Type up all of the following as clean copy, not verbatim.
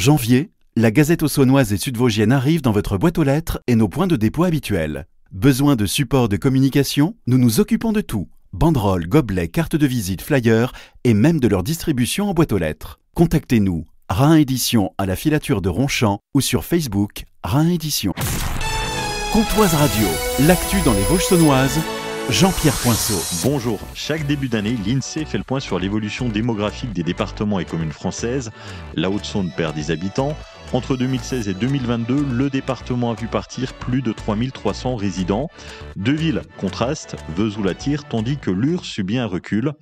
janvier, la Gazette auxonnoise et sud-vosgienne arrive dans votre boîte aux lettres et nos points de dépôt habituels. Besoin de support de communication? Nous nous occupons de tout. Banderoles, gobelets, cartes de visite, flyers et même de leur distribution en boîte aux lettres. Contactez-nous, Rhin Édition à la filature de Ronchamp ou sur Facebook, Rhin Édition. Comtoise Radio, l'actu dans les Vosges saunoises, Jean-Pierre Poinceau. Bonjour. Chaque début d'année, l'INSEE fait le point sur l'évolution démographique des départements et communes françaises. La Haute-Saône perd des habitants. Entre 2016 et 2022, le département a vu partir plus de 3300 résidents. Deux villes contrastent, Vesoul attire, tandis que Lure subit un recul.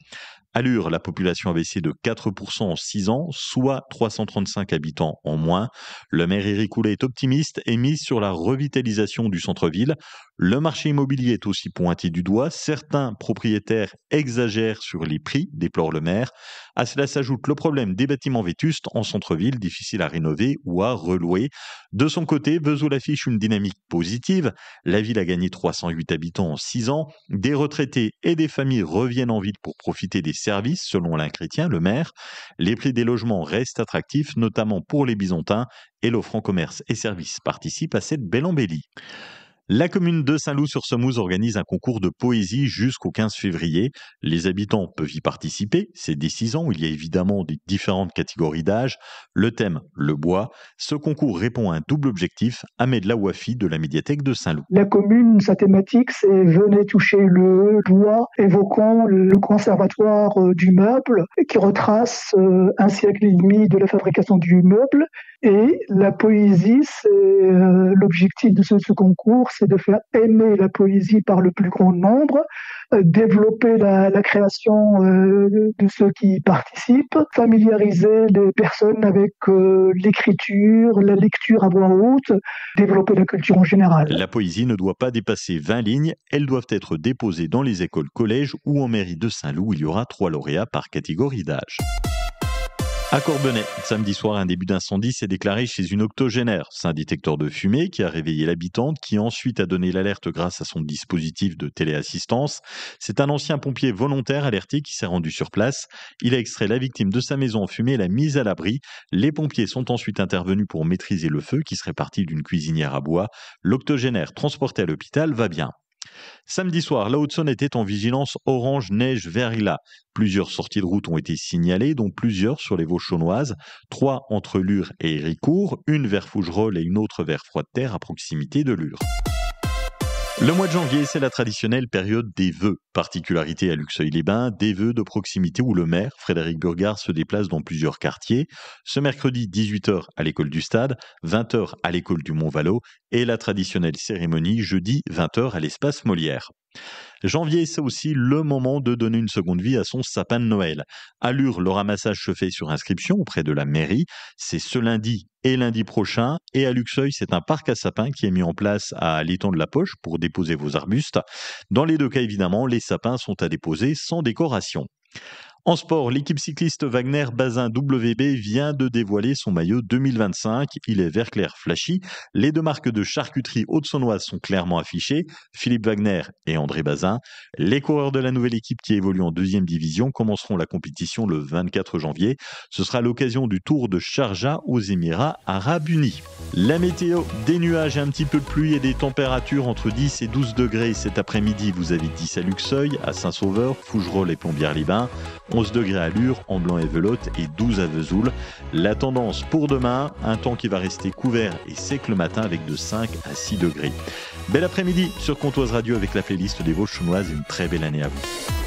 À Lure, la population a baissé de 4% en 6 ans, soit 335 habitants en moins. Le maire Éric Houlet est optimiste et mise sur la revitalisation du centre-ville. Le marché immobilier est aussi pointé du doigt. Certains propriétaires exagèrent sur les prix, déplore le maire. À cela s'ajoute le problème des bâtiments vétustes en centre-ville, difficiles à rénover ou à relouer. De son côté, Vesoul affiche une dynamique positive. La ville a gagné 308 habitants en 6 ans. Des retraités et des familles reviennent en ville pour profiter des services, selon Alain Chrétien, le maire. Les prix des logements restent attractifs, notamment pour les Bisontins, et l'Offrand-Commerce et Services participe à cette belle embellie. La commune de Saint-Loup-sur-Semouse organise un concours de poésie jusqu'au 15 février. Les habitants peuvent y participer. C'est dès 6 ans où il y a évidemment des différentes catégories d'âge. Le thème, le bois. Ce concours répond à un double objectif. Ahmed Laouafi de la médiathèque de Saint-Loup. La commune, sa thématique, c'est Venez toucher le bois, évoquant le conservatoire du meuble qui retrace un siècle et demi de la fabrication du meuble. Et la poésie, c'est l'objectif de ce concours, c'est de faire aimer la poésie par le plus grand nombre, développer la création de ceux qui participent, familiariser les personnes avec l'écriture, la lecture à voix haute, développer la culture en général. La poésie ne doit pas dépasser 20 lignes, elles doivent être déposées dans les écoles, collèges ou en mairie de Saint-Loup. Il y aura 3 lauréats par catégorie d'âge. À Corbenay, samedi soir, un début d'incendie s'est déclaré chez une octogénaire. C'est un détecteur de fumée qui a réveillé l'habitante, qui ensuite a donné l'alerte grâce à son dispositif de téléassistance. C'est un ancien pompier volontaire alerté qui s'est rendu sur place. Il a extrait la victime de sa maison en fumée et l'a mise à l'abri. Les pompiers sont ensuite intervenus pour maîtriser le feu qui serait parti d'une cuisinière à bois. L'octogénaire transporté à l'hôpital va bien. Samedi soir, la Haute-Saône était en vigilance orange neige verglas. Plusieurs sorties de route ont été signalées, dont plusieurs sur les Vosges saunoises. 3 entre Lure et Héricourt, une vers Fougerolles et une autre vers Froide-Terre à proximité de Lure. Le mois de janvier, c'est la traditionnelle période des vœux. Particularité à Luxeuil-les-Bains, des vœux de proximité où le maire, Frédéric Burgard, se déplace dans plusieurs quartiers. Ce mercredi, 18h à l'école du Stade, 20h à l'école du Mont-Valo et la traditionnelle cérémonie jeudi, 20h à l'espace Molière. Janvier, c'est aussi le moment de donner une seconde vie à son sapin de Noël. À Lure, le ramassage se fait sur inscription auprès de la mairie. C'est ce lundi et lundi prochain. Et à Luxeuil, c'est un parc à sapins qui est mis en place à l'étang de la Poche pour déposer vos arbustes. Dans les deux cas, évidemment, les sapins sont à déposer sans décoration. En sport, l'équipe cycliste Wagner Bazin WB vient de dévoiler son maillot 2025. Il est vert clair flashy. Les 2 marques de charcuterie haute-saônoise sont clairement affichées, Philippe Wagner et André Bazin. Les coureurs de la nouvelle équipe qui évolue en 2e division commenceront la compétition le 24 janvier. Ce sera l'occasion du Tour de Sharjah aux Émirats Arabes Unis. La météo, des nuages et un petit peu de pluie et des températures entre 10 et 12 degrés cet après-midi. Vous avez 10 à Luxeuil, à Saint-Sauveur, Fougerolles et Plombières-les-Bains. 11 degrés à Lure, en Blanc et Velotte et 12 à Vesoul. La tendance pour demain, un temps qui va rester couvert et sec le matin avec de 5 à 6 degrés. Bel après-midi sur Comtoise Radio avec la playlist des Vosges saunoises et une très belle année à vous.